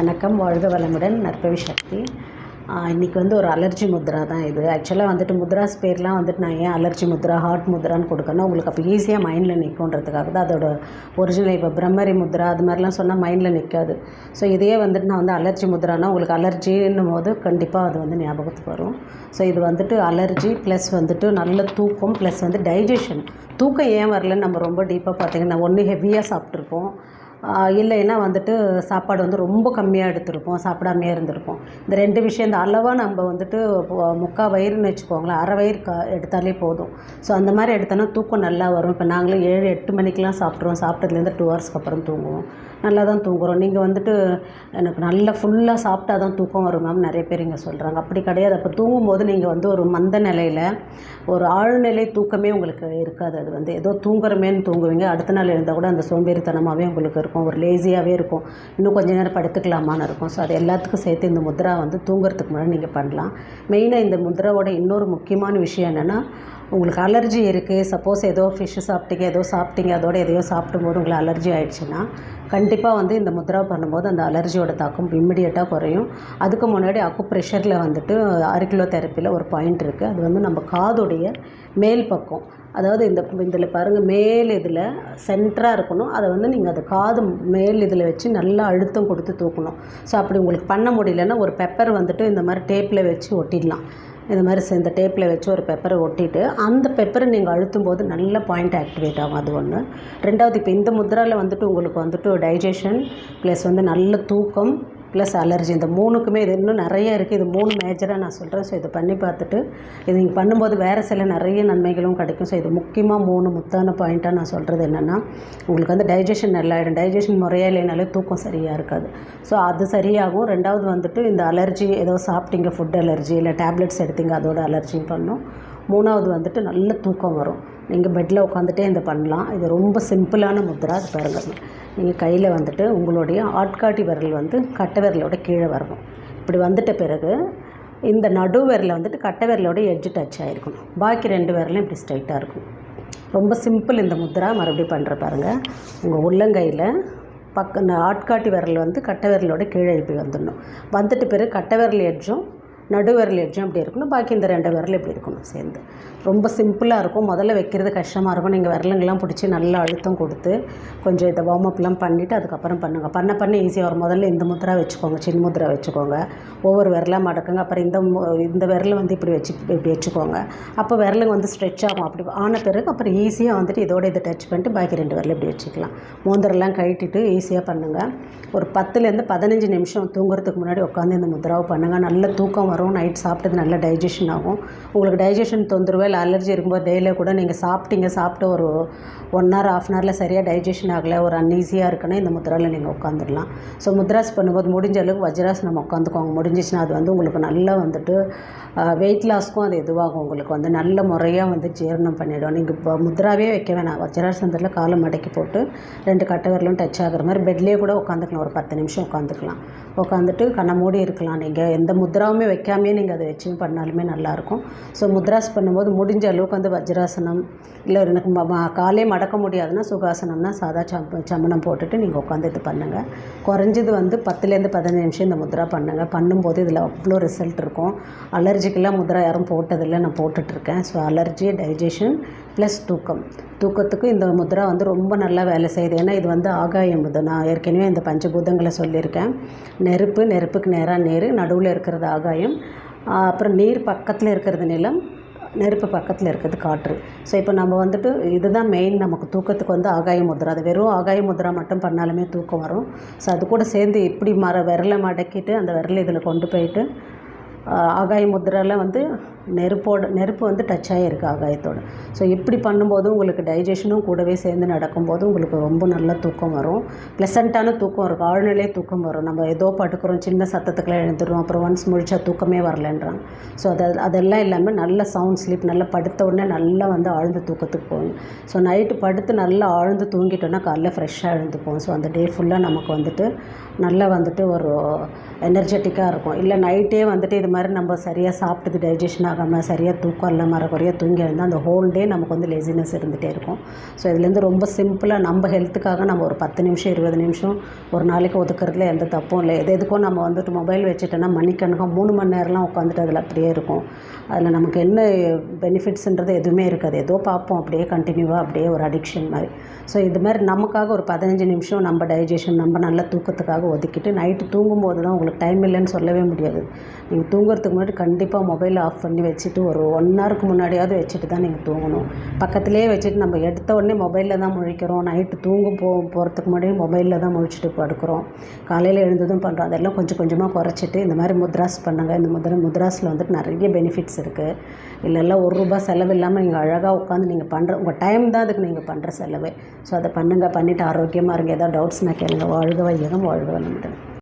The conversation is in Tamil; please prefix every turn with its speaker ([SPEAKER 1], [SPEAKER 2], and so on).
[SPEAKER 1] வணக்கம், வாழ்க வளமுடன். நற்பவி சக்தி. இன்றைக்கி ஒரு அலர்ஜி முத்ரா தான் இது. ஆக்சுவலாக முத்ராஸ் பேர்லாம் நான் ஏன் அலர்ஜி முத்ரா, ஹார்ட் முத்ரான்னு கொடுக்கணும், உங்களுக்கு அப்போ ஈஸியாக மைண்டில் நிற்குன்றதுக்காக தான். அதோட ஒரிஜினல் இப்போ பிரம்மரி முத்ரா அது மாதிரிலாம் சொன்னால் மைண்டில் நிற்காது. ஸோ இதையே நான் அலர்ஜி முத்ரானா உங்களுக்கு அலர்ஜின்னும் போது கண்டிப்பாக அது ஞாபகத்துக்கு வரும். ஸோ இது அலர்ஜி ப்ளஸ் நல்ல தூக்கம் ப்ளஸ் டைஜஷன். தூக்கம் ஏன் வரலன்னு நம்ம ரொம்ப டீப்பாக பார்த்திங்கன்னா, ஒன்று ஹெவியாக சாப்பிட்ருப்போம், இல்லைன்னா சாப்பாடு ரொம்ப கம்மியாக எடுத்திருப்போம், சாப்பிடாமையே இருந்திருப்போம். இந்த ரெண்டு விஷயம், இந்த அளவாக நம்ம முக்கால் வயிறுன்னு வச்சுக்கோங்களேன், அரை வயிறு எடுத்தாலே போதும். ஸோ அந்த மாதிரி எடுத்தோன்னா தூக்கம் நல்லா வரும். இப்போ நாங்களே 7-8 மணிக்கெலாம் சாப்பிட்ருவோம். சாப்பிட்டதுலேருந்து 2 ஹவர்ஸ்க்கு அப்புறம் தூங்குவோம், நல்லா தான் தூங்குகிறோம். நீங்கள் எனக்கு நல்லா ஃபுல்லாக சாப்பிட்டா தான் தூக்கம் வரும் மேம் நிறைய பேர் இங்கே சொல்கிறாங்க. அப்படி கிடையாது. அப்போ தூங்கும்போது நீங்கள் ஒரு மந்த நிலையில் ஒரு ஆழ்நிலை தூக்கமே உங்களுக்கு இருக்காது. அது ஏதோ தூங்குறமேன்னு தூங்குவீங்க, அடுத்த நாள் எழுந்தால் கூட அந்த சோம்பேறித்தனமாகவே உங்களுக்கு இருக்கும், ஒரு லேசியாகவே இருக்கும், இன்னும் கொஞ்சம் நேரம் படுத்துக்கலாமான்னு இருக்கும். ஸோ அது எல்லாத்துக்கும் சேர்த்து இந்த முத்ரா தூங்குறதுக்கு முன்னாடி நீங்கள் பண்ணலாம். மெயினாக இந்த முத்ராவோட இன்னொரு முக்கியமான விஷயம் என்னென்னா, உங்களுக்கு அலர்ஜி இருக்குது, சப்போஸ் ஏதோ ஃபிஷ்ஷு சாப்பிட்டீங்க, அதோட எதையோ சாப்பிடும்போது உங்களுக்கு அலர்ஜி ஆகிடுச்சுன்னா கண்டிப்பாக இந்த முத்ரா பண்ணும்போது அந்த அலர்ஜியோட தாக்கம் இம்மிடியேட்டாக குறையும். அதுக்கு முன்னாடி அக்குப்ரெஷரில் ஆரிக்குலோ தெரப்பியில் ஒரு பாயிண்ட் இருக்குது. அது நம்ம காதுடைய மேல் பக்கம், அதாவது இதில் பாருங்கள், மேல் இதில் சென்டராக இருக்கணும். அதை நீங்கள் அது காது மேல் இதில் வச்சு நல்லா அழுத்தம் கொடுத்து தூக்கணும். ஸோ அப்படி உங்களுக்கு பண்ண முடியலன்னா ஒரு பெப்பர் இந்த மாதிரி டேப்பில் வச்சு ஒட்டிடலாம். இந்த மாதிரி இந்த டேப்பில் வச்சு ஒரு பெப்பரை ஒட்டிட்டு அந்த பெப்பரை நீங்கள் அழுத்தும் போது நல்ல பாயிண்ட் ஆக்டிவேட் ஆகும். அது ஒன்று. ரெண்டாவது, இப்போ இந்த முத்ராவில் உங்களுக்கு டைஜஷன் ப்ளஸ் நல்ல தூக்கம் ப்ளஸ் அலர்ஜி, இந்த மூணுக்குமே இது இன்னும் நிறைய இருக்குது. இது 3 மேஜராக நான் சொல்கிறேன். ஸோ இதை பண்ணி பார்த்துட்டு இது நீங்கள் பண்ணும்போது வேறு சில நிறைய நன்மைகளும் கிடைக்கும். ஸோ இது முக்கியமாக 3 முத்தான பாயிண்ட்டாக நான் சொல்கிறது என்னென்னா, உங்களுக்கு டைஜஷன் நல்லாயிடும். டைஜஷன் முறையாக இல்லைனாலே தூக்கம் சரியாக இருக்காது. ஸோ அது சரியாகும். ரெண்டாவது இந்த அலர்ஜி, ஏதோ சாப்பிட்டீங்க, ஃபுட் அலர்ஜி இல்லை டேப்லெட்ஸ் எடுத்தீங்க, அதோட அலர்ஜியும் பண்ணும். மூணாவது நல்ல தூக்கம் வரும். நீங்கள் பெட்டில் உட்காந்துட்டே இந்த பண்ணலாம். இது ரொம்ப சிம்பிளான முத்ரா. அது பாருங்கள், நீங்கள் கையில் உங்களுடைய ஆட்காட்டி விரல் கட்டை விரலோட கீழே வரணும். இப்படி வந்துட்ட பிறகு இந்த நடு விரலில் கட்டை விரலோட எட்ஜு டச் ஆகிருக்கணும். பாக்கி 2 விரலும் இப்படி ஸ்ட்ரைட்டாக இருக்கும். ரொம்ப சிம்பிள் இந்த முத்ரா. மறுபடியும் பண்ணுற பாருங்கள். உங்கள் உள்ளங்கையில் ஆட்காட்டி விரல் கட்டை விரலோட கீழே இப்படி வந்துடணும். வந்துட்டு பிறகு கட்டை விரல் எட்ஜும் நடு விரல் எட்ஜும் இப்படி இருக்கணும். பாக்கி இந்த 2 விரல் இப்படி இருக்கணும் சேர்ந்து. ரொம்ப சிம்பிளாக இருக்கும். முதல்ல வைக்கிறது கஷ்டமாக இருக்கும். நீங்கள் விரலுங்கெல்லாம் பிடிச்சி நல்லா அழுத்தம் கொடுத்து கொஞ்சம் இதை வார்ம் அப்லாம் பண்ணிவிட்டு அதுக்கப்புறம் பண்ணுங்கள். பண்ண ஈஸியாக வரும். முதல்ல இந்த முத்ரா வச்சுக்கோங்க, சின்ன முத்ரா வச்சுக்கோங்க, ஒவ்வொரு விரலாக மடக்குங்க. அப்புறம் இந்த விரலை இப்படி வச்சுக்கோங்க. அப்போ விரலுங்க ஸ்ட்ரெச் ஆகும். அப்படி ஆன பிறகு அப்புறம் ஈஸியாக இதோட இதை டச் பண்ணிட்டு பாக்கி 2 விரல் இப்படி வச்சுக்கலாம். மோந்திரெல்லாம் கழட்டிட்டு ஈஸியாக பண்ணுங்கள். ஒரு 10லேருந்து 15 நிமிஷம் தூங்குறதுக்கு முன்னாடி உட்காந்து இந்த முத்ராவை பண்ணுங்கள். நல்ல தூக்கம் வரும். நைட் சாப்பிட்டது நல்ல டைஜஷன் ஆகும். உங்களுக்கு டைஜஷன் தொந்தரவு இல்லை அலர்ஜி இருக்கும்போது டெய்லியில் கூட நீங்கள் சாப்பிட்டு ஒரு 1 hour 1/2 hourல சரியாக டைஜஷன் ஆகலை, ஒரு அன்ஈஸியாக இருக்குன்னா இந்த முத்ராவில் நீங்கள் உட்காந்துடலாம். ஸோ முத்ராஸ் பண்ணும்போது முடிஞ்ச அளவுக்கு வஜ்ராசனம் உட்காந்துக்கோங்க. முடிஞ்சிச்சுன்னா அது உங்களுக்கு நல்லா வெயிட் லாஸ்க்கும் அது இதுவாகும். உங்களுக்கு நல்ல முறையாக ஜீரணம் பண்ணிவிடும். நீங்கள் இப்போ முத்ராவே வைக்க வேணாம். வஜ்ராசனத்தில் காலை மடக்கி போட்டு 2 கட்டை விரலும் டச் ஆகிற மாதிரி பெட்லேயே கூட உட்காந்துக்கலாம். ஒரு 10 நிமிஷம் உட்காந்துக்கலாம். உட்காந்துட்டு கண்ணை மூடி இருக்கலாம். நீங்கள் எந்த முத்ராவுமே வைக்காமே நீங்கள் அதை வச்சு பண்ணாலுமே நல்லாயிருக்கும். ஸோ முத்ராஸ் பண்ணும்போது முடிஞ்ச அளவுக்கு வஜ்ராசனம், இல்லை எனக்கு காலே மடக்க முடியாதுன்னா சுகாசனம்னா சாதா சமணம் போட்டுட்டு நீங்கள் உட்காந்து இது பண்ணுங்கள். குறைஞ்சது 10லேருந்து 15 நிமிஷம் இந்த முத்ரா பண்ணுங்கள். பண்ணும்போது இதில் அவ்வளோ ரிசல்ட் இருக்கும். அலர்ஜிக்கெல்லாம் முத்ரா யாரும் போட்டதில்லை, நான் போட்டுட்ருக்கேன். ஸோ அலர்ஜி, டைஜஷன் ப்ளஸ் தூக்கத்துக்கு இந்த முத்ரா ரொம்ப நல்லா வேலை செய்யுது. ஏன்னா இது ஆகாயம். இது நான் ஏற்கனவே இந்த பஞ்சபூதங்களை சொல்லியிருக்கேன். நெருப்புக்கு நேராக நீர், நடுவில் இருக்கிறது ஆகாயம், அப்புறம் நீர் பக்கத்தில் இருக்கிறது நிலம், நெருப்பு பக்கத்தில் இருக்கிறது காற்று. ஸோ இப்போ நம்ம இதுதான் மெயின். நமக்கு தூக்கத்துக்கு ஆகாய முத்ரா. அது வெறும் ஆகாய முத்ரா மட்டும் பண்ணாலுமே தூக்கம் வரும். ஸோ அது கூட சேர்ந்து இப்படி விரலை மடக்கிட்டு அந்த விரலை இதில் கொண்டு போயிட்டு ஆகாய முத்ராவில் நெருப்பு டச் ஆகிருக்கு ஆகாயத்தோடு. ஸோ இப்படி பண்ணும்போது உங்களுக்கு டைஜஷனும் கூடவே சேர்ந்து நடக்கும்போது உங்களுக்கு ரொம்ப நல்ல தூக்கம் வரும். ப்ளசண்ட்டான தூக்கம் இருக்கும். ஆழ்நிலை தூக்கம் வரும். நம்ம ஏதோ படுக்கிறோம், சின்ன சத்தத்துக்கெல்லாம் எழுந்துடுவோம், அப்புறம் ஒன்ஸ் முழிச்சா தூக்கமே வரலன்றாங்க. ஸோ அதெல்லாம் இல்லாமல் நல்ல சவுண்ட் ஸ்லீப், நல்லா படுத்த உடனே நல்லா ஆழ்ந்த தூக்கத்துக்கு போகணும். ஸோ நைட்டு படுத்து நல்லா ஆழ்ந்து தூங்கிட்டோன்னா காலைல ஃப்ரெஷ்ஷாக எழுந்துப்போம். ஸோ அந்த டே ஃபுல்லாக நமக்கு நல்லா ஒரு எனர்ஜெட்டிக்காக இருக்கும். இல்லை நைட்டே இது மாதிரி நம்ம சரியாக சாப்பிட்டது டைஜஷன் ஆகாமல் சரியாக தூக்கம் இல்லாமல் அரைக்குறையாக தூங்கி எழுந்தால் அந்த ஹோல் டே நமக்கு வந்து லேசினஸ் இருந்துகிட்டே இருக்கும். ஸோ இதுலேருந்து ரொம்ப சிம்பிளாக நம்ம ஹெல்த்துக்காக நம்ம ஒரு 10 நிமிஷம் 20 நிமிஷம் ஒரு நாளைக்கு ஒதுக்குறதுல எந்த தப்பும் இல்லை. எதுக்கும் நம்ம வந்துட்டு மொபைல் வச்சுட்டோன்னா மணிக்கணக்காக 3 மணி நேரம்லாம் உட்காந்துட்டு அதில் அப்படியே இருக்கும். அதில் நமக்கு என்ன பெனிஃபிட்ஸுன்றது எதுவுமே இருக்காது. ஏதோ பார்ப்போம் அப்படியே கண்டினியூவாக அப்படியே ஒரு அடிக்ஷன் மாதிரி. ஸோ இது மாதிரி நமக்காக ஒரு 15 நிமிஷம் நம்ம டைஜஷன் நம்ம நல்ல தூக்கத்துக்காக ஒதுக்கிட்டு நைட்டு தூங்கும்போது தான் உங்களுக்கு டைம் இல்லைன்னு சொல்லவே முடியாது. நீங்கள் தூங்குறதுக்கு முன்னாடி கண்டிப்பாக மொபைல் ஆஃப் பண்ணி வச்சுட்டு ஒரு 1 ஹவருக்கு முன்னாடியாவது வச்சுட்டு தான் நீங்கள் தூங்கணும். பக்கத்துலேயே வச்சுட்டு நம்ம எடுத்த உடனே மொபைலில் தான் முழிக்கிறோம். நைட்டு போகிறதுக்கு முன்னாடி மொபைலில் தான் முழிச்சிட்டு படுக்கிறோம். காலையில் எழுந்ததும் பண்ணுறோம். அதெல்லாம் கொஞ்சம் கொஞ்சமாக குறைச்சிட்டு இந்த மாதிரி முத்ராஸ் பண்ணுங்கள். இந்த முத்ராஸில் வந்துட்டு நிறைய பெனிஃபிட்ஸ் இருக்குது. இல்லைல்லாம் ₹1 செலவு இல்லாமல் நீங்கள் அழகாக உட்காந்து நீங்கள் பண்ணுற உங்கள் டைம் தான் அதுக்கு நீங்கள் பண்ணுற செலவே. ஸோ அதை பண்ணுங்கள். பண்ணிவிட்டு ஆரோக்கியமாக இருங்க. ஏதாவது டவுட்ஸ்னால் கேளுங்க. வாழ்க வையகம், வாழ்க வளமுடன்.